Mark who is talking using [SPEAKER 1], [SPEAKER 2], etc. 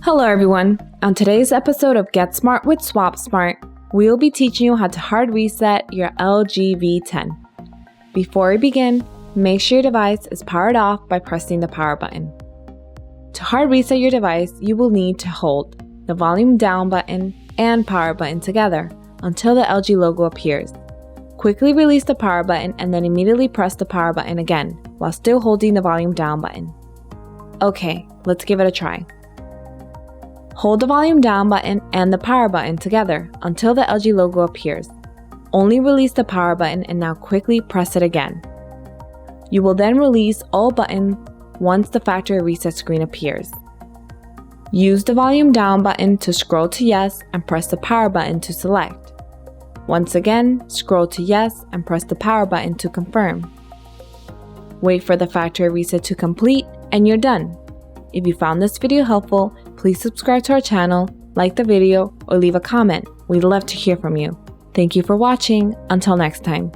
[SPEAKER 1] Hello everyone! On today's episode of Get Smart with Swap Smart, we will be teaching you how to hard reset your LG V10. Before we begin, make sure your device is powered off by pressing the power button. To hard reset your device, you will need to hold the volume down button and power button together until the LG logo appears. Quickly release the power button and then immediately press the power button again while still holding the volume down button. Okay, let's give it a try. Hold the volume down button and the power button together until the LG logo appears. Only release the power button and now quickly press it again. You will then release all buttons once the factory reset screen appears. Use the volume down button to scroll to yes and press the power button to select. Once again, scroll to yes and press the power button to confirm. Wait for the factory reset to complete and you're done. If you found this video helpful, please subscribe to our channel, like the video, or leave a comment. We'd love to hear from you. Thank you for watching. Until next time.